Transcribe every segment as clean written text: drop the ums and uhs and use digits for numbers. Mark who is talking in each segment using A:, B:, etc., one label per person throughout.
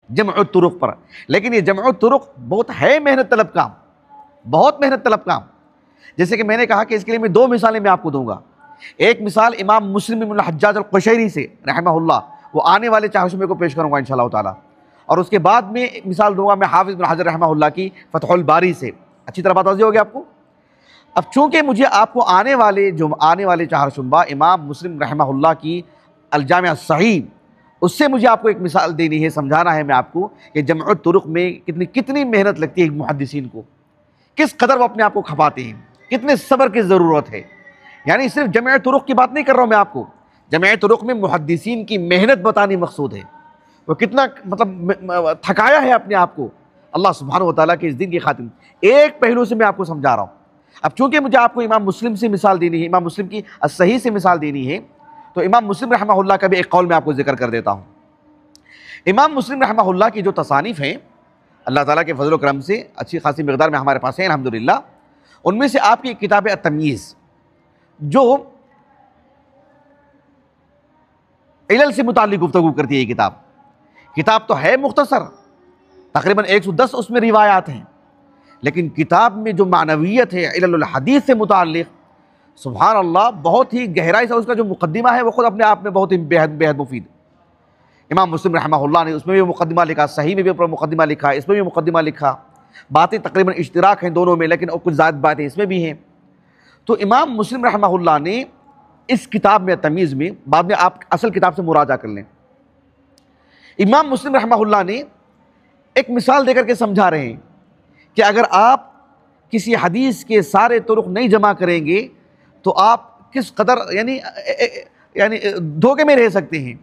A: جمع الطرق پر. لیکن یہ جمع الطرق بہت ہے محنت طلب کام، بہت محنت طلب کام. جیسے کہ میں نے کہا کہ اس کے لیے میں 2 مثالیں میں آپ کو دوں گا. ایک مثال امام مسلم بن الحجاج القشیری سے رحمہ اللہ، وہ آنے والے 400 کو پیش کروں گا انشاءاللہ تعالی. اور اس کے بعد میں ایک مثال دوں گا میں حافظ بن حجر رحمہ اللہ کی فتح الباری سے. اچھی طرح بات واضح ہوگی آپ کو. اب چونکہ مجھے آپ کو آنے والے 400 امام مسلم رحمہ اللہ کی الجامع الصحیح، اس سے مجھے آپ کو ایک مثال دینی ہے، سمجھانا ہے میں آپ کو کہ جمع الطرق میں کتنی محنت لگتی ہے محدثین کو، کس قدر وہ اپنے آپ کو کھپاتے ہیں، کتنے صبر کی ضرورت ہے. یعنی صرف جمع طرق کی بات نہیں کر رہا ہوں میں آپ کو، جمع طرق میں محدثین کی محنت بتانی مقصود ہے. وہ کتنا مطلب تھکایا ہے اپنے آپ کو اللہ سبحانہ وتعالیٰ کے اس دین کی خاطر. ایک پہلو سے میں آپ کو سمجھا رہا ہوں. اب چونکہ مجھے آپ کو امام مسلم سے مثال دینی ہے، امام مسلم کی الصحیح سے مثال دینی ہے، تو امام مسلم رحمہ اللہ کا بھی ایک قول میں آپ کو ذکر کر دیتا ہوں. امام مسلم رحمہ اللہ کی جو تصانیف ہیں اللہ تعالیٰ کے فضل و کرم سے اچھی خاصی مقدار میں ہمارے پاس ہیں الحمدللہ. ان میں سے آپ کی کتاب التمییز جو علل سے متعلق گفتگو کرتی ہے، یہ کتاب تو ہے مختصر، تقریباً 110 اس میں روایات ہیں، لیکن کتاب میں جو معنویت ہے علل الحدیث سے متعلق سبحان اللہ بہت ہی گہرائی سے اس کا جو مقدمہ ہے وہ خود اپنے آپ میں بہت ہی بہت مفید. امام مسلم رحمہ اللہ نے اس میں بھی مقدمہ لکھا، صحیح میں بھی مقدمہ لکھا، اس میں بھی مقدمہ لکھا. باتیں تقریباً اشتراک ہیں دونوں میں، لیکن کچھ زائد باتیں اس میں بھی ہیں. تو امام مسلم رحمہ اللہ نے اس کتاب میں تمیز میں، بعد میں آپ اصل کتاب سے مراجعہ کر لیں، امام مسلم رحمہ اللہ نے ایک مثال دے کر کے سمجھا رہے ہیں کہ اگر آپ کسی حدیث کے سارے طرق نہیں جمع کریں گے تو آپ کس قدر یعنی دھوکے میں رہ سکتے ہیں.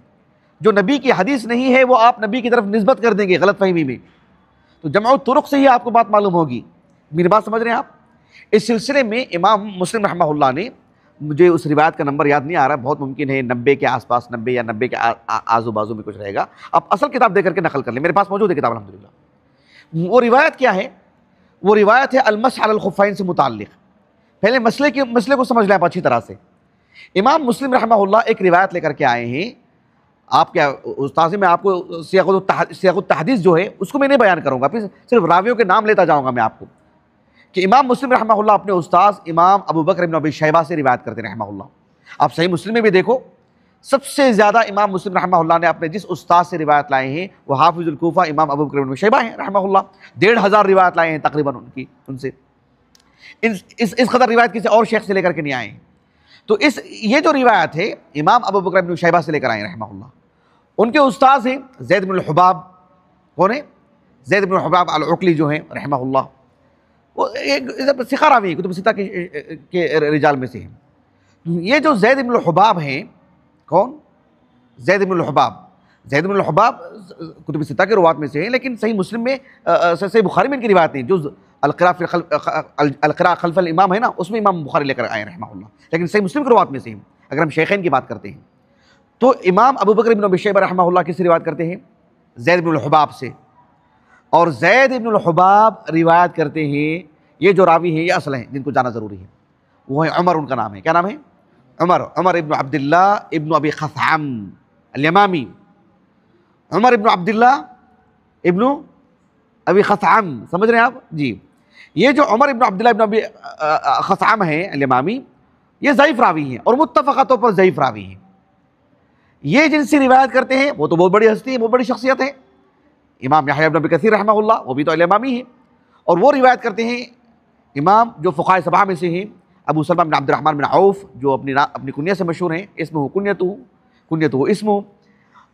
A: جو نبی کی حدیث نہیں ہے وہ آپ نبی کی طرف نسبت کر دیں گے غلط فہمی میں. تو جمع الطرق سے ہی آپ کو بات معلوم ہوگی. میری بات سمجھ رہے ہیں آپ؟ اس سلسلے میں امام مسلم رحمہ اللہ نے، مجھے اس روایت کا نمبر یاد نہیں آ رہا، بہت ممکن ہے 90 کے آس پاس، 90 یا 90 کے آزو بازو میں کچھ رہے گا. آپ اصل کتاب دے کر کے نقل کر لیں، میرے پاس موجود ہے کتاب الحمدللہ. وہ روایت کیا ہے؟ وہ روایت ہے المسح علی الخفین سے متعلق. پہلے مسئلے کو سمجھ لیں آپ اچھی طرح سے. امام مسلم رحمہ اللہ ایک روایت لے کر کے آئے ہیں. آپ کیا استاذ، میں آپ کو سیاق التحدیث جو ہے اس کو میں نہیں بیان کروں گا، پھر صرف راویوں کے نام لیتا جاؤں گا میں آپ کو، کہ امام مسلم رحمہ اللہ اپنے استاذ امام ابو بکر بن ابی شیبہ سے روایت کرتے ہیں رحمہ اللہ. آپ صحیح مسلم میں بھی دیکھو، سب سے زیادہ امام مسلم رحمہ اللہ نے اپنے جس استاذ سے روایت لائے ہیں وہ حافظ الکوفہ امام ابو بکر بن ابی شیبہ ہیں رحمہ اللہ. 1500 روایت لائے ہیں تقریباً ان سے. اس قدر روایت کسی اور شیخ سے لے کر کے نہیں آئے ہیں. تو یہ جو روایت ہے امام ابو بکر بن شیبہ سے لے کر آئے ہیں رحمہ اللہ. ان کے استاذ ہیں زید بن الحباب. کون ہے؟ زید بن الحباب العقلی جو ہیں رحمہ اللہ. وہ ایک ثقہ راوی ہیں، کتب ستہ کے رجال میں سے ہیں. یہ جو زید بن الحباب ہیں، کون؟ زید بن الحباب کتب ستہ کے روات میں سے ہیں، لیکن صحیح مسلم میں، صحیح بخاری میں ان کی روایت نہیں. جو القراء خلف الامام ہے نا، اس میں امام بخاری لے کر آئے رحمہ اللہ، لیکن صحیح مسلم کے روات میں سے ہیں اگر ہم شیخین کی بات کرتے ہیں. تو امام ابو بکر بن ابی شیبہ رحمہ اللہ کس سے روایت کرتے ہیں؟ زید بن الحباب سے. اور زید بن الحباب روایت کرتے ہیں، یہ جو راوی ہیں یہ اصل ہیں جن کو جانا ضروری ہے، وہ ہے عمر. ان کا نام ہے، کیا نام ہے؟ عمر ابن عبداللہ ابن ابی خثعم الیمامی. عمر ابن عبداللہ ابن ابی خثعم، سمجھ رہے ہیں آپ؟ جی. یہ جو عمر ابن عبداللہ ابن ابی خثعم ہیں الیمامی، یہ ضعیف راوی ہیں اور متفقہ طور پر ضعیف راوی ہیں. یہ جن سے روایت کرتے ہیں وہ تو بہت بڑی ہستی ہے، بہت بڑی شخصیت ہے. امام یحییٰ ابن ابی کثیر رحمہ اللہ، وہ بھی تو الیمامی ہیں. اور وہ روایت کرتے ہیں امام جو فقہاء سبعہ میں سے ہیں، ابو سلمہ بن عبد الرحمن بن عوف، جو اپنی کنیہ سے مشہور ہیں، اسمہ کنیتہ اسمہ.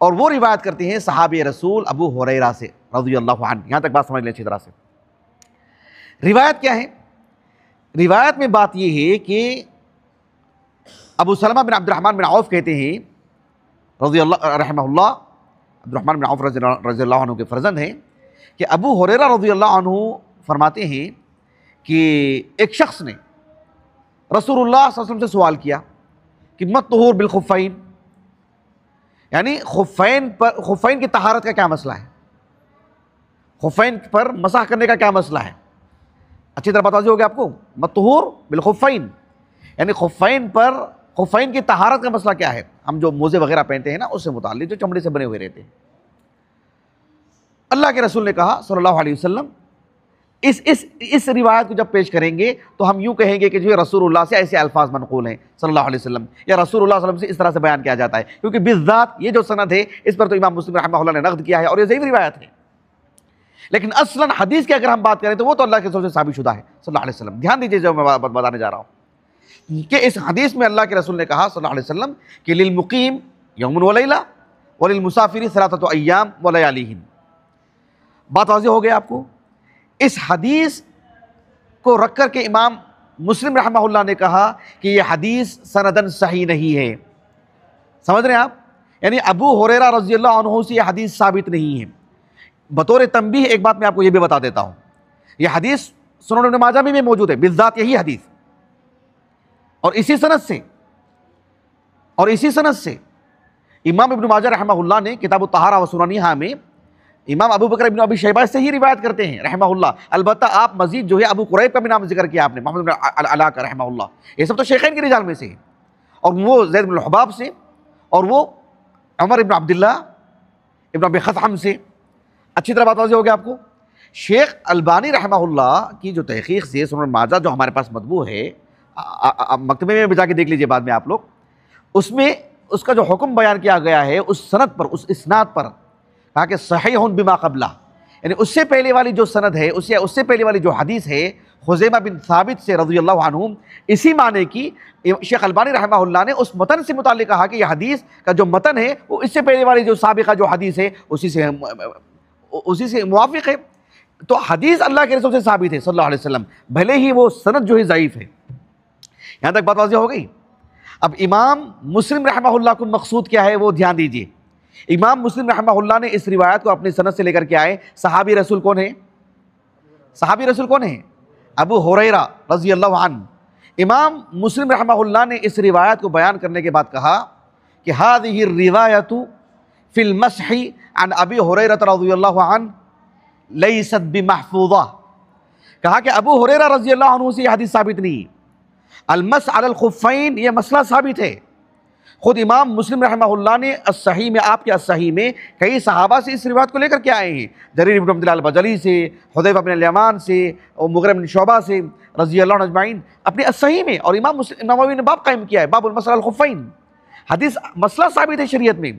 A: اور وہ روایت کرتے ہیں صحابی رسول ابو ہریرہ سے رضی اللہ عنہ. یہاں تک بات سمجھ لیں اچھی طرح سے. روایت کیا ہے؟ روایت میں بات یہ ہے کہ ابو سلمہ بن عبد الرحمن بن عوف کہتے ہیں رضی اللہ رحمہ اللہ، عبد الرحمن بن عوف رضی اللہ عنہ کے فرزند ہیں، کہ ابو ہریرہ رضی اللہ عنہ فرماتے ہیں کہ ایک شخص نے رسول اللہ صلی اللہ علیہ وسلم سے سوال کیا کہ مت طہور بالخفین، یعنی خفین کی طہارت کا کیا مسئلہ ہے، خفین پر مسح کرنے کا کیا مسئلہ ہے. اچھی طرح بتا دیجیے آپ کو، مت طہور بالخفین یعنی خفین کی طہارت کا مسئلہ کیا ہے. ہم جو موزے وغیرہ پہنتے ہیں نا، اس سے متعلق جو چمڑے سے بنے ہوئے رہتے ہیں. اللہ کے رسول نے کہا صلی اللہ علیہ وسلم اس روایت کو جب پیش کریں گے تو ہم یوں کہیں گے کہ جو رسول اللہ سے ایسے الفاظ منقول ہیں صلی اللہ علیہ وسلم، یا رسول اللہ صلی اللہ علیہ وسلم سے اس طرح سے بیان کیا جاتا ہے، کیونکہ بالذات یہ جو سند ہے اس پر تو امام مسلم رحمہ اللہ نے نقد کیا ہے اور یہ ضعیف روایت ہے، لیکن اصلاً حدیث کی اگر ہم بات کریں تو وہ تو اللہ کے رسول سے ثابت شدہ ہے صلی اللہ علیہ وسلم۔ دھیان دیجیے جو میں بتانے جا رہا ہوں کہ اس حدیث میں اللہ کے رسول نے کہا صلی اللہ علیہ وسلم کہ للمقیم یوم ولیلہ وللمسافر ثلاثۃ ایام ولیالیہن۔ بات واضح ہو گیا آپ کو؟ اس حدیث کو رکھ کر کے امام مسلم رحمہ اللہ نے کہا کہ یہ حدیث سندن صحیح نہیں ہے۔ سمجھ رہے ہیں آپ؟ یعنی ابو ہریرہ رضی اللہ عنہ سے یہ حدیث ثابت نہیں ہے۔ بطور تنبیہ ایک بات میں آپ کو یہ بھی بتا دیتا ہوں، یہ حدیث سنن ابن ماجہ میں موجود ہے، بالذات یہی حدیث، اور اسی سند سے امام ابن ماجہ رحمہ اللہ نے کتاب الطہارہ و سننہا میں امام ابو بکر ابن ابی شیبہ سے ہی روایت کرتے ہیں رحمہ اللہ۔ البتہ آپ مزید جو ہے ابو قریب کا بھی نام ذکر کیا آپ نے، محمد بن علاء کا رحمہ اللہ، یہ سب تو شیخین کی رجال میں سے ہیں، اور وہ زید بن الحباب سے، اور وہ عمر ابن عبداللہ ابن ابی خثعم سے۔ اچھی طرح بات واضح ہو گیا آپ کو؟ شیخ البانی رحمہ اللہ کی جو تحقیق سے سنن ماجہ جو ہمارے پاس مطبوع ہے، مکتبے میں بھی جا کے دیکھ لیجئے بعد میں آپ لوگ، اس میں اس کا جو حکم بیان کیا گیا ہے اس سند پر، اس اسناد پر کہا کہ صحیح بما قبلہ، یعنی اس سے پہلے والی جو سند ہے، اس سے پہلے والی جو حدیث ہے خزیمہ بن ثابت سے رضی اللہ عنہ، اسی معنی کی شیخ البانی رحمہ اللہ نے اس متن سے متعلق کہا کہ یہ حدیث کا جو متن ہے وہ اس سے پہلے والی جو سابقہ جو حدیث ہے اسی سے موافق ہے۔ تو حدیث اللہ کے رسول سے ثابت ہے صلی اللہ علیہ وسلم، بھلے ہی وہ سند جو ہے ضعیف ہے۔ یہاں تک بات واضح ہو گئی؟ اب امام مسلم رحمہ اللہ کو مقصود کیا ہے وہ دھیان دیجیے۔ امام مسلم رحمہ اللہ نے اس روایت کو اپنی سند سے لے کر کے آئے۔ صحابی رسول کون ہے؟ صحابی رسول کون ہے؟ ابو ہریرہ رضی اللہ عنہ۔ امام مسلم رحمہ اللہ نے اس روایت کو بیان کرنے کے بعد کہا کہ هذه الروایت فی المسح عن ابی ہریرہ رضی اللہ عنہ لیست بمحفوظہ۔ کہا کہ ابو ہریرہ رضی اللہ عنہ سے یہ حدیث ثابت نہیں، المسح علی الخفین یہ مسئلہ ثابت ہے۔ خود امام مسلم رحمہ اللہ نے الصحیح میں، آپ کے الصحیح میں کئی صحابہ سے اس روایت کو لے کر کے آئے ہیں، جریر بن عبداللہ البجلی سے، حذیفہ بن الیمان سے، اور مغیرہ بن شعبہ سے رضی اللہ عنہ اجمعین اپنے الصحیح میں، اور امام مسلم نووی نے باب قائم کیا ہے، باب المسح علی الخفین۔ حدیث مسئلہ ثابت ہے شریعت میں،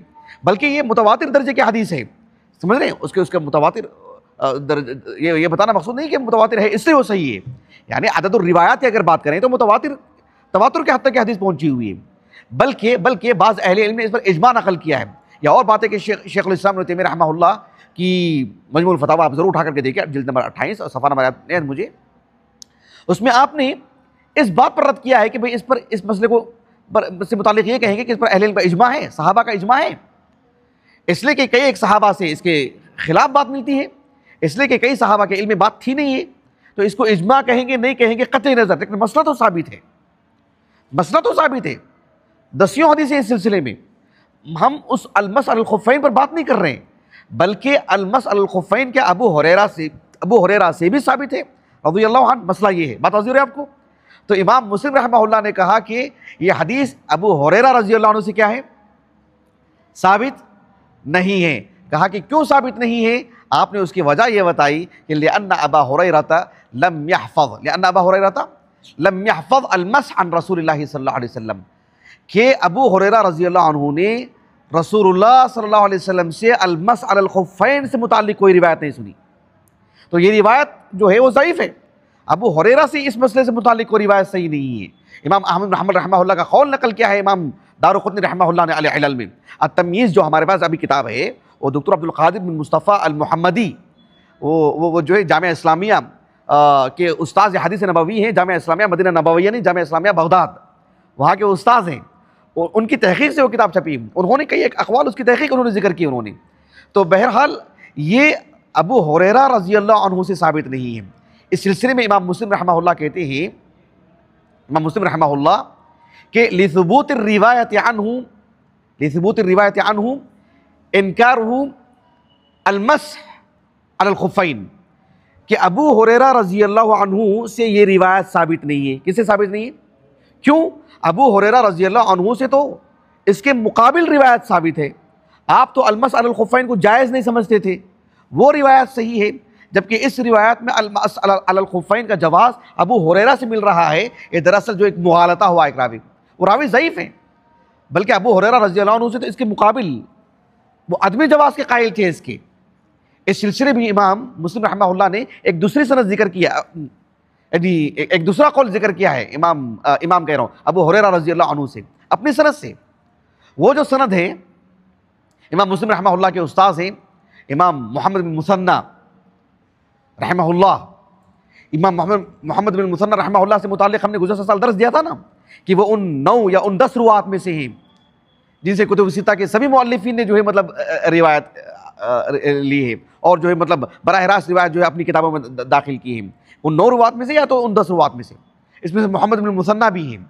A: بلکہ یہ متواتر درجے کی حدیث ہے، سمجھ رہے ہیں؟ اس کے متواتر یہ بتانا مقصود نہیں کہ متواتر ہے اس لیے وہ صحیح ہے، یعنی عدد الروایات کی اگر بات کریں تو تواتر کے حد تک حدیث پہنچی ہوئی ہے، بلکہ بعض اہل علم نے اس پر اجماع نقل کیا ہے۔ یا اور بات ہے کہ شیخ الاسلام ابن تیمیہ رحمہ اللہ کی مجموع الفتاویٰ آپ ضرور اٹھا کر کے دیکھیں، جلد نمبر 28 اور صفحہ نمبر یاد نہیں مجھے، اس میں آپ نے اس بات پر رد کیا ہے کہ بھئی اس مسئلے کو سے متعلق یہ کہیں گے کہ اس پر اہل علم کا اجماع ہے، صحابہ کا اجماع ہے، اس لیے کہ کئی ایک صحابہ سے اس کے خلاف بات ملتی ہے، اس لیے کہ کئی صحابہ کے علم میں بات تھی نہیں ہے، تو اس کو اجماع کہیں گے نہیں کہیں گے قطعی نظر، لیکن مسئلہ تو ثابت ہے، دسیوں حدیثیں اس سلسلے میں۔ ہم اس المسح علی الخفین پر بات نہیں کر رہے ہیں، بلکہ المسح علی الخفین کے ابو ہریرہ سے بھی ثابت ہے رضی اللہ عنہ، مسئلہ یہ ہے۔ بات واضح ہے آپ کو؟ تو امام مسلم رحمہ اللہ نے کہا کہ یہ حدیث ابو ہریرہ رضی اللہ عنہ سے کیا ہے؟ ثابت نہیں ہے۔ کہا کہ کیوں ثابت نہیں ہے؟ آپ نے اس کی وجہ یہ بتائی کہ لأن ابا ہریرہ لم يحفظ المسح عن رسول اللہ صلی اللہ علیہ وسلم، کہ ابو ہریرہ رضی اللہ عنہ نے رسول اللہ صلی اللہ علیہ وسلم سے المسح علی الخفین سے متعلق کوئی روایت نہیں سنی، تو یہ روایت جو ہے وہ ضعیف ہے۔ ابو ہریرہ سے اس مسئلے سے متعلق کوئی روایت صحیح نہیں ہے۔ امام احمد بن حنبل رحمہ اللہ کا قول نقل کیا ہے امام دارقطنی رحمہ اللہ نے علیہ علل میں۔ التمییز جو ہمارے پاس ابھی کتاب ہے وہ دکتر عبد القادر بن مصطفیٰ المحمدی، وہ جو ہے جامعہ اسلامیہ کے استاذ حدیث نبوی ہیں، جامعہ اسلامیہ مدینہ نبویہ نہیں، جامعہ اسلامیہ بغداد، وہاں کے استاذ ہیں، ان کی تحقیق سے وہ کتاب چھپی، انہوں نے کئی ایک اقوال اس کی تحقیق انہوں نے ذکر کی انہوں نے۔ تو بہرحال یہ ابو ہریرہ رضی اللہ عنہ سے ثابت نہیں ہے۔ اس سلسلے میں امام مسلم رحمہ اللہ کہتے ہیں، امام مسلم رحمہ اللہ کہ لثبوت الروایت عنہ انکارہ المسح علی الخفین، کہ ابو ہریرہ رضی اللہ عنہ سے یہ روایت ثابت نہیں ہے۔ کس سے ثابت نہیں ہے؟ کیوں؟ ابو ہریرہ رضی اللہ عنہ سے تو اس کے مقابل روایت ثابت ہے۔ آپ تو المسح علی الخفین کو جائز نہیں سمجھتے تھے، وہ روایت صحیح ہے، جبکہ اس روایت میں المس علی الخفین کا جواز ابو ہریرہ سے مل رہا ہے۔ یہ دراصل جو ایک مغالطہ ہوا ایک راوی، وہ راوی ضعیف ہیں، بلکہ ابو ہریرہ رضی اللہ عنہ سے تو اس کے مقابل وہ عدم جواز کے قائل تھے اس کے۔ اس سلسلے بھی امام مسلم رحمہ اللہ نے ایک دوسری سند ذکر کیا، یعنی ایک دوسرا قول ذکر کیا ہے امام کہہ رہا ہوں ابو ہریرہ رضی اللہ عنہ سے اپنی سند سے۔ وہ جو سند ہے امام مسلم رحمہ اللہ کے استاذ ہیں امام محمد بن مثنی رحمہ اللہ، امام محمد بن مثنی رحمہ اللہ سے متعلق ہم نے گزشتہ سال درس دیا تھا نا کہ وہ ان 9 یا ان 10 روات میں سے ہیں جن سے کتب ستہ کے سبھی مؤلفین نے جو ہے مطلب روایت لی ہے، اور جو ہے مطلب براہ راست روایت جو ہے اپنی کتابوں میں داخل کی ہے، ان 9 روات میں سے یا تو ان 10 روات میں سے۔ اس میں سے محمد بن مثنی بھی ہیں۔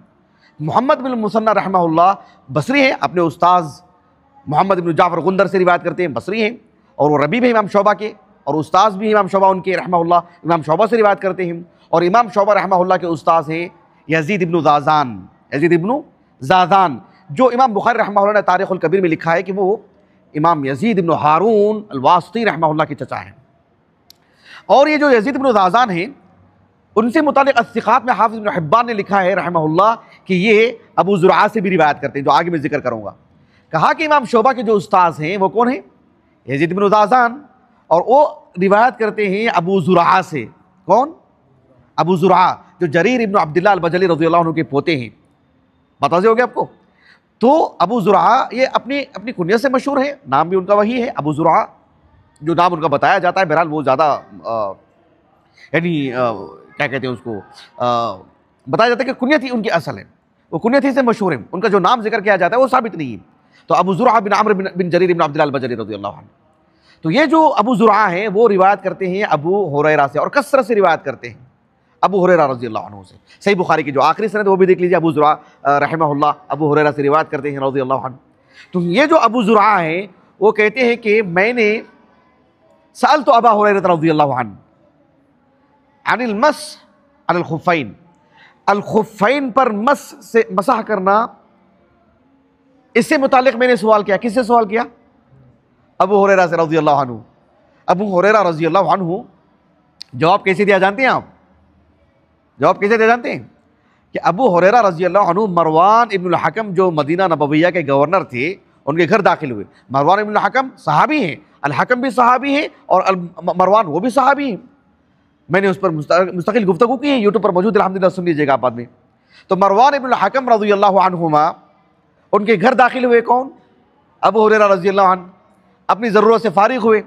A: محمد بن مثنی رحمہ اللہ بصری ہیں، اپنے استاذ محمد بن جعفر غندر سے روایت کرتے ہیں، بصری ہیں، اور وہ ربیب ہیں امام شعبہ کے، اور استاذ بھی امام شعبہ ان کے رحمہ اللہ امام شعبہ سے روایت کرتے ہیں، اور امام شعبہ رحمہ اللہ کے استاذ ہیں یزید ابن زازان، جو امام بخاری رحمہ اللہ نے تاریخ الکبیر میں لکھا ہے کہ وہ امام یزید ابن ہارون الواسطی رحمہ اللہ کے چچا ہیں۔ اور یہ جو یزید ابن زازان ہیں ان سے متعلق الثقات میں حافظ ابن حبان نے لکھا ہے رحمہ اللہ کہ یہ ابو زرعہ سے بھی روایت کرتے ہیں، جو آگے میں ذکر کروں گا۔ کہا کہ امام شعبہ کے جو استاذ ہیں وہ کون ہیں؟ یزید ابن زازان، اور وہ روایت کرتے ہیں ابو زرعہ سے۔ کون؟ ابو زرعہ، جو جریر ابن عبداللہ البجلی رضی اللہ عنہ کے پوتے ہیں۔ بات واضح ہو گیا آپ کو؟ تو ابو زرعہ یہ اپنی کنیت سے مشہور ہے، نام بھی ان کا وہی ہے ابو زرعہ، جو نام ان کا بتایا جاتا ہے، بہرحال وہ زیادہ یعنی کیا کہتے ہیں اس کو، بتایا جاتا ہے کہ کنیت ہی ان کی اصل ہے، وہ کنیت ہی سے مشہور ہے، ان کا جو نام ذکر کیا جاتا ہے وہ ثابت نہیں ہے۔ تو ابو زرعہ بن عمرو بن جریر بن عبداللہ البجلی رضی اللہ عنہ، تو یہ جو ابو زرعہ ہیں وہ روایت کرتے ہیں ابو ہریرہ سے، اور کثرت سے روایت کرتے ہیں ابو ہریرہ رضی اللہ عنہ سے۔ صحیح بخاری کی جو آخری سند وہ بھی دیکھ لیجیے، ابو زرعہ رحمہ اللہ ابو ہریرہ سے روایت کرتے ہیں رضی اللہ عنہ۔ تو یہ جو ابو زرعہ ہیں وہ کہتے ہیں کہ میں نے سألت ابا ہریرہ رضی اللہ عنہ عن المسح علی الخفین، الخفین پر مسح کرنا، اس سے متعلق میں نے سوال کیا۔ کس سے سوال کیا؟ ابو ہریرہ سے رضی اللہ عنہ۔ ابو ہریرہ رضی اللہ عنہ جواب کیسے دیا جانتے ہیں آپ؟ جواب کیسے دیا جانتے ہیں؟ کہ ابو ہریرہ رضی اللہ عنہ مروان ابن الحکم جو مدینہ نبویہ کے گورنر تھے ان کے گھر داخل ہوئے۔ مروان ابن الحکم صحابی ہیں، الحکم بھی صحابی ہیں، اور مروان وہ بھی صحابی ہیں۔ میں نے اس پر مستقل گفتگو کی ہے، یوٹیوب پر موجود ہے، الحمدللہ سن لیجیے گا آپ بعد میں۔ تو مروان ابن الحکم رضی اللہ عنہما ان کے گھر داخل ہوئے، کون؟ ابو ہریرہ رضی اللہ عنہ، اپنی ضرورت سے فارغ ہوئے۔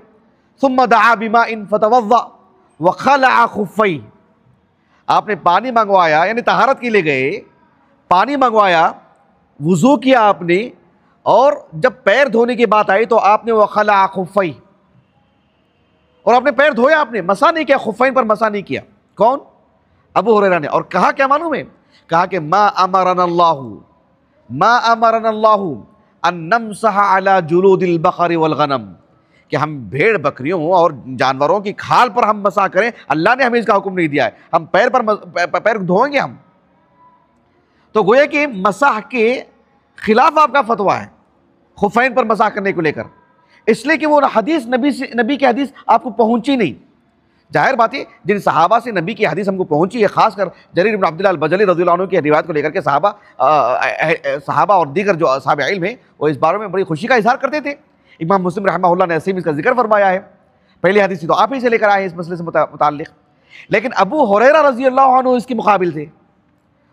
A: ثم دعا بماء فتوضأ وخلع خفیہ، آپ نے پانی منگوایا، یعنی طہارت کے لیے گئے، پانی منگوایا، وضو کیا آپ نے، اور جب پیر دھونے کی بات آئی تو آپ نے وخلع خفیہ، اور آپ نے پیر دھویا، آپ نے مسح نہیں کیا، خفین پر مسح نہیں کیا۔ کون؟ ابو ہریرہ نے۔ اور کہا کیا معلوم ہے؟ کہا کہ ما امرنا اللہ ان نمسح علی جلود البقر والغنم، کہ ہم بھیڑ بکریوں اور جانوروں کی کھال پر ہم مسح کریں، اللہ نے ہمیں اس کا حکم نہیں دیا ہے، ہم پیر دھوئیں گے ہم۔ تو گویا کہ مسح کے خلاف آپ کا فتویٰ ہے خفین پر مسح کرنے کو لے کر، اس لیے کہ وہ حدیث نبی کی حدیث آپ کو پہنچی نہیں۔ ظاہر بات ہے جن صحابہ سے نبی کی حدیث ہم کو پہنچی ہے، خاص کر جریر بن عبداللہ البجلی رضی اللہ عنہ کی روایت کو لے کر کے صحابہ اور دیگر جو اصحاب علم ہیں وہ اس بارے میں بڑی خوشی کا اظہار کرتے تھے۔ امام مسلم رحمہ اللہ نے ایسے میں اس کا ذکر فرمایا ہے، پہلی حدیث تو آپ ہی سے لے کر آئے ہیں اس مسئلے سے متعلق۔ لیکن ابو ہریرہ رضی اللہ عنہ اس کے مقابل تھے،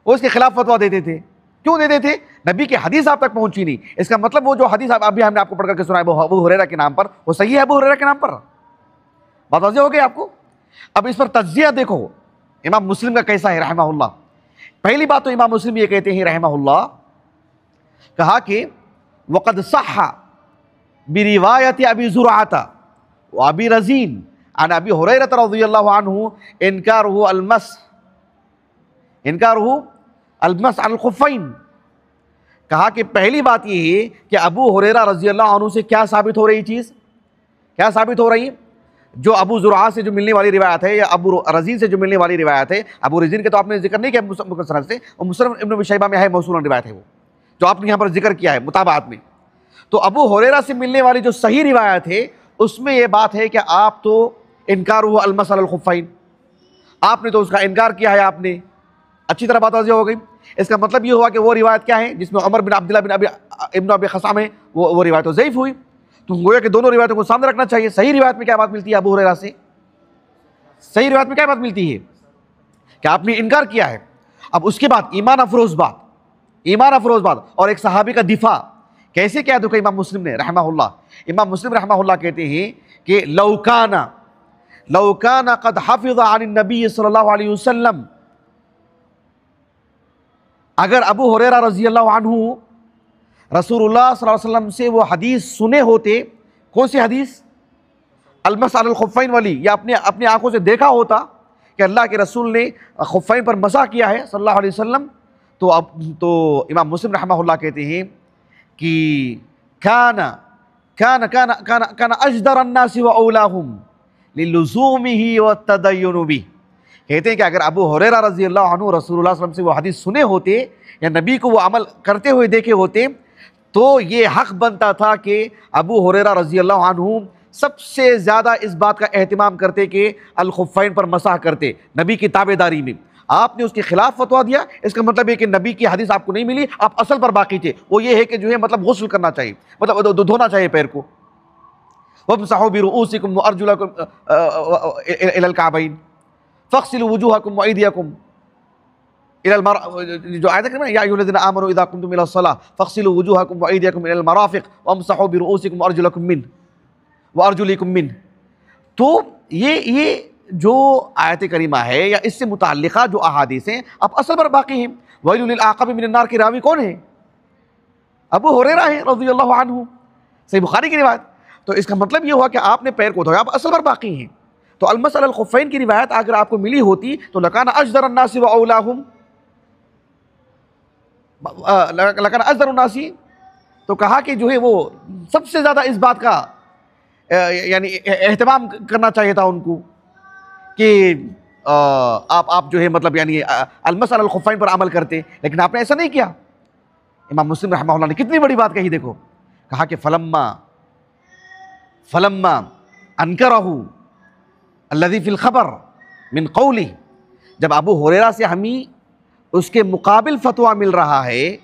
A: وہ اس کے خلاف فتویٰ دیتے تھے۔ کیوں دیتے تھے؟ نبی کی حدیث آپ تک پہنچی نہیں، اس کا مطلب وہ جو حدیث ابھی ہم نے آپ کو پڑھ کر کے سنا ہے ابو ہریرہ کے نام پر، وہ صحیح ہے ابو ہریرہ کے نام پر۔ بات واضح ہو گئی آپ کو؟ اب اس پر تجزیہ دیکھو امام مسلم کا کیسا ہے رحمہ اللہ۔ پہلی بات تو امام مسلم یہ کہتے ہیں رحمہ اللہ، کہا کہ وقد صح بروایت ابی زرعۃ وابی رزین عن ابی ہریرہ رضی اللہ عنہ انکارہ المسح علی الخفین۔ کہا کہ پہلی بات یہ ہے کہ ابو ہریرہ رضی اللہ عنہ سے کیا ثابت ہو رہی چیز؟ کیا ثابت ہو رہی ہے؟ جو ابو زرعہ سے جو ملنے والی روایت ہے، یا ابو رزین سے جو ملنے والی روایت ہے، ابو رزین کے تو آپ نے ذکر نہیں کیا مسند سے، اور مسلم ابن ابی شیبہ میں ہے موصول روایت ہے، وہ جو آپ نے یہاں پر ذکر کیا ہے مطابعات میں۔ تو ابو ہریرہ سے ملنے والی جو صحیح روایت ہے اس میں یہ بات ہے کہ آپ تو انکار ہوا المس علی الخفین، آپ نے تو اس کا انکار کیا ہے، آپ نے اچھی طرح بات واضح ہو گئی۔ اس کا مطلب یہ ہوا کہ وہ روایت کیا ہے جس میں عمر بن عبداللہ بن ابن ابی خثعم ہے، وہ روایت تو ضعیف ہوئی۔ تو گویا کہ دونوں روایتوں کو سامنے رکھنا چاہیے۔ صحیح روایت میں کیا بات ملتی ہے ابو ہریرہ سے؟ صحیح روایت میں کیا بات ملتی ہے کہ آپ نے انکار کیا ہے۔ اب اس کے بعد ایمان افروز بات اور ایک صحابی کا دفاع کیسے کیا دکھا امام مسلم نے رحمہ اللہ کہتے ہیں کہ لو کان قد حفظ عن النبی صلی اللہ علیہ وسلم، اگر ابو ہریرہ رضی اللہ عنہ رسول اللہ صلی اللہ علیہ وسلم سے وہ حدیث سنے ہوتے، کون سی حدیث؟ المس علی الخفین والی، یا اپنے آنکھوں سے دیکھا ہوتا کہ اللہ کے رسول نے خفین پر مسح کیا ہے صلی اللہ علیہ وسلم، تو امام مسلم رحمہ اللہ کہتے ہیں کہ کان اجدر الناس واولاہم للزومہ والتدین بہ، کہتے ہیں کہ اگر ابو ہریرہ رضی اللہ عنہ رسول اللہ صلی اللہ علیہ وسلم سے وہ حدیث سنے ہوتے یا نبی کو وہ عمل کرتے ہوئے دیکھے ہوتے، تو یہ حق بنتا تھا کہ ابو ہریرہ رضی اللہ عنہ سب سے زیادہ اس بات کا اہتمام کرتے کہ الخفین پر مسح کرتے نبی کی تابعداری میں۔ آپ نے اس کے خلاف فتویٰ دیا، اس کا مطلب یہ کہ نبی کی حدیث آپ کو نہیں ملی، آپ اصل پر باقی تھے، وہ یہ ہے کہ جو ہے مطلب غسل کرنا چاہیے، مطلب دھونا چاہیے پیر کو۔ وَامْسَحُوا بِرُؤُوسِكُمْ وَأَرْجُلَكُمْ إِلَى الْكَعْبَيْنِ فَاغْسِلُوا وُجُوهَكُمْ وَأَيْدِيَكُمْ إِلَى جو آیت ہے یا ایھا الذین آمنوا اذا قمتم إلى الصلاة فاغسلوا وجوهكم وأيديكم إلى المرافق وامسحوا برؤوسكم وأرجلكم منه وأرجلكم منه۔ تو یہ جو آیت کریمہ ہے یا اس سے متعلقہ جو احادیث ہیں اب اصل پر باقی ہیں۔ ویل للعقب من النار کی راوی کون ہے؟ ابو ہریرہ ہے رضی اللہ عنہ، صحیح بخاری کی روایت۔ تو اس کا مطلب یہ ہوا کہ آپ نے پیر کو دھویا، اب اصل پر باقی ہیں۔ تو المس علی الخفین کی روایت اگر آپ کو ملی ہوتی تو لکان اجدر الناس واولاہم، لکان اجدر الناس، تو کہا کہ جو ہے وہ سب سے زیادہ اس بات کا یعنی اہتمام کرنا چاہیے تھا ان کو کہ آپ جو ہے مطلب یعنی المس علی الخفین پر عمل کرتے، لیکن آپ نے ایسا نہیں کیا۔ امام مسلم رحمہ اللہ نے کتنی بڑی بات کہی، دیکھو، کہا کہ فلما انکرہ الذی فی الخبر من قولہ، جب ابو ہریرہ سے ہمیں اس کے مقابل فتویٰ مل رہا ہے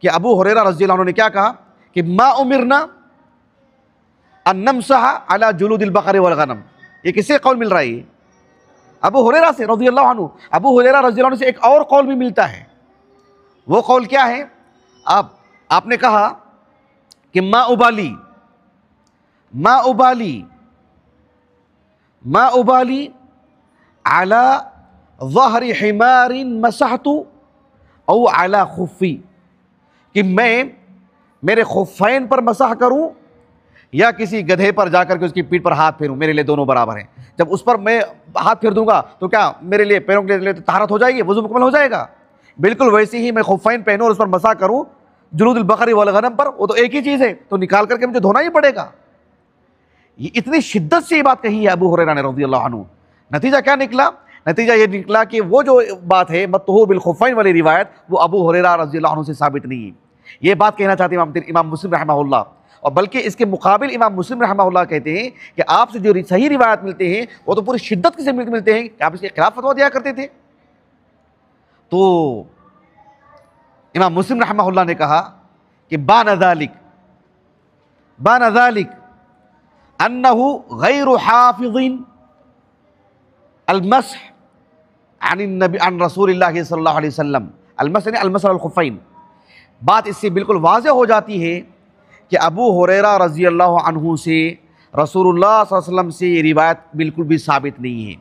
A: کہ ابو ہریرہ رضی اللہ عنہ نے کیا کہا کہ ما امرنا ان نمسح علی جلود البقر والغنم، یہ کس سے قول مل رہا ہے؟ ابو ہریرہ سے رضی اللہ عنہ۔ ابو ہریرہ رضی اللہ عنہ سے ایک اور قول بھی ملتا ہے، وہ قول کیا ہے؟ آپ نے کہا کہ ما ابالی علی ظہر حمار مسحت او علی خفی، کہ میں میرے خفین پر مسح کروں یا کسی گدھے پر جا کر کے اس کی پیٹھ پر ہاتھ پھیروں، میرے لیے دونوں برابر ہیں۔ جب اس پر میں ہاتھ پھیر دوں گا تو کیا میرے لیے پیروں کے لیے طہارت ہو جائے گی، وضو مکمل ہو جائے گا؟ بالکل ویسے ہی میں خفین پہنوں اور اس پر مسح کروں جلود البقر والغنم پر، وہ تو ایک ہی چیز ہے، تو نکال کر کے مجھے دھونا ہی پڑے گا۔ یہ اتنی شدت سے یہ بات کہی ہے ابو ہریرہ نے رضی اللہ عنہ۔ نتیجہ کیا نکلا؟ نتیجہ یہ نکلا کہ وہ جو بات ہے مطہو بالخفین والی روایت، وہ ابو ہریرہ رضی اللہ عنہ سے ثابت نہیں ہے۔ یہ بات کہنا چاہتے ہیں امام مسلم رحمہ اللہ، اور بلکہ اس کے مقابل امام مسلم رحمہ اللہ کہتے ہیں کہ آپ سے جو صحیح روایت ملتے ہیں وہ تو پوری شدت سے ملتے ہیں کہ آپ اس کے خلاف فتویٰ دیا کرتے تھے۔ تو امام مسلم رحمہ اللہ نے کہا کہ بان ذلک انہ غیر حافظ المسح عن رسول اللہ صلی اللہ علیہ وسلم، المسح یعنی المسح علی الخفین۔ بات اس سے بالکل واضح ہو جاتی ہے کہ ابو ہریرہ رضی اللہ عنہ سے رسول اللہ صلی اللہ علیہ وسلم سے یہ روایت بالکل بھی ثابت نہیں ہے۔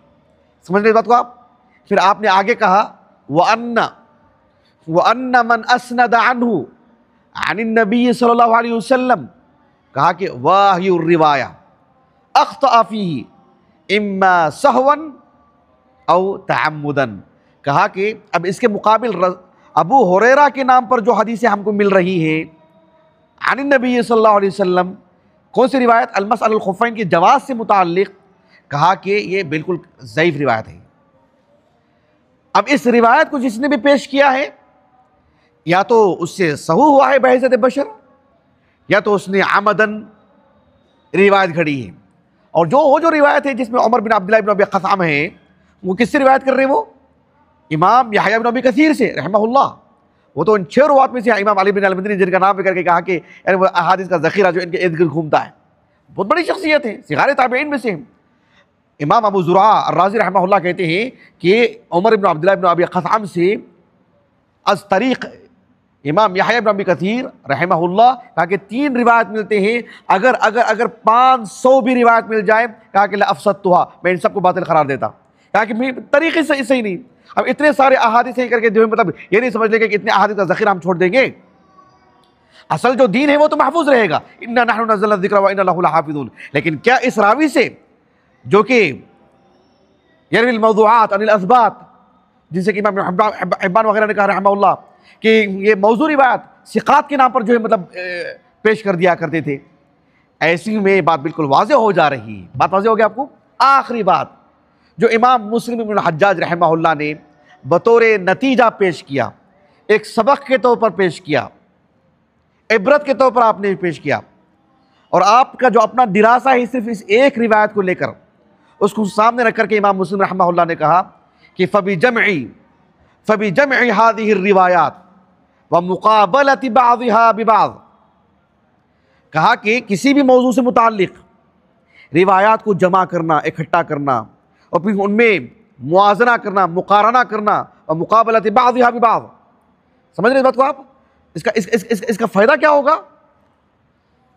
A: سمجھ رہے اس بات کو آپ؟ پھر آپ نے آگے کہا وَأَنَّ مَنْ أَسْنَدَ عَنْهُ عَنِ النَّبِيِّ صلی اللہ علیہ وسلم، کہا کہ واہی الروایہ اخطأ فیہ اما سہوا او تعمدا، کہا کہ اب اس کے مقابل ابو ہریرہ کے نام پر جو حدیثیں ہم کو مل رہی ہیں عن النبی صلی اللہ علیہ وسلم، کون سی روایت؟ المس علی الخفین کی جواز سے متعلق، کہا کہ یہ بالکل ضعیف روایت ہے۔ اب اس روایت کو جس نے بھی پیش کیا ہے یا تو اس سے سہو ہوا ہے بحیثیت بشر، یا تو اس نے عمدن روایت گھڑی ہے۔ اور جو روایت ہے جس میں عمر بن عبداللہ بن ابی قصعم ہیں، وہ کس سے روایت کر رہے ہیں؟ وہ امام یحییٰ بن ابی کثیر سے رحمہ اللہ. وہ تو ان 6 روات میں سے امام علی بن المدنی جن کا نام کر کے کہا کہ وہ احادیث کا ذخیرہ جو ان کے ارد گرد گھومتا ہے، بہت بڑی شخصیت ہے، صغار تابعین میں سے ہیں. امام ابو زرعہ الرازی رحمہ اللہ کہتے ہیں کہ عمر بن عبداللہ بن ابی قصعم سے از طریق امام یحییٰ بن ابی کثیر رحمہ اللہ کہا کہ 3 روایت ملتے ہیں، اگر 500 بھی روایت مل جائے کہا کہ لافسدتها، میں ان سب کو باطل قرار دیتا. کہا کہ طریقے سے صحیح نہیں. اب اتنے سارے احادیث ہیں کر کے جو ہے مطلب یہ نہیں سمجھ لیں کہ اتنے احادیث کا ذخیرہ ہم چھوڑ دیں گے. اصل جو دین ہے وہ تو محفوظ رہے گا، انا نحن نزلنا الذکر وانا لہ لحافظون. لیکن کیا اس راوی سے جو کہ یروی الموضوعات عن الاثبات، جن سے کہ امام حبان وغیرہ نے کہا رحمہ اللہ کہ یہ موضوع روایت ثقات کے نام پر جو ہے مطلب پیش کر دیا کرتے تھے، ایسی میں بات بالکل واضح ہو جا رہی ہے. بات واضح ہو گیا آپ کو؟ آخری بات جو امام مسلم بن الحجاج رحمہ اللہ نے بطور نتیجہ پیش کیا، ایک سبق کے طور پر پیش کیا، عبرت کے طور پر آپ نے پیش کیا، اور آپ کا جو اپنا دراسہ ہے صرف اس ایک روایت کو لے کر اس کو سامنے رکھ کر کے امام مسلم رحمہ اللہ نے کہا کہ فَبِجَمْعِ هَذِهِ الرِّوَایَاتِ وَمُقَابَلَةِ بَعْضِهَا بِبَعْضٍ. کہا کہ کسی بھی موضوع سے متعلق روایات کو جمع کرنا، اکٹھا کرنا، اور پھر ان میں موازنہ کرنا، مقارنہ کرنا، اور مقابلۃ بعضها ببعض. سمجھ رہے اس بات کو آپ؟ اس کا فائدہ کیا ہوگا؟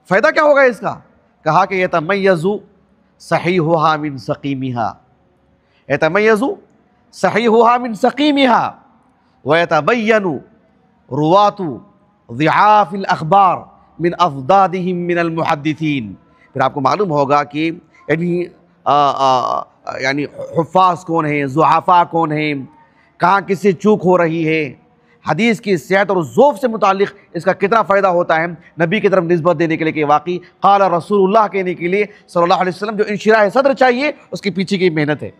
A: فائدہ کیا ہوگا اس کا؟ کہا کہ یتمیز صحیحها من سقیمها، یتمیز صحیحها من سقیمها ویتبین رواۃ ضعاف الاخبار من افضادهم من المحدثین. پھر آپ کو معلوم ہوگا کہ یعنی حفاظ کون ہیں، ضعفاء کون ہیں، کہاں کس سے چوک ہو رہی ہے، حدیث کی صحت اور ضعف سے متعلق اس کا کتنا فائدہ ہوتا ہے نبی کی طرف نسبت دینے کے لیے کہ واقعی قال رسول اللہ کہنے کے لیے صلی اللہ علیہ وسلم جو انشراح صدر چاہیے اس کے پیچھے کی محنت ہے.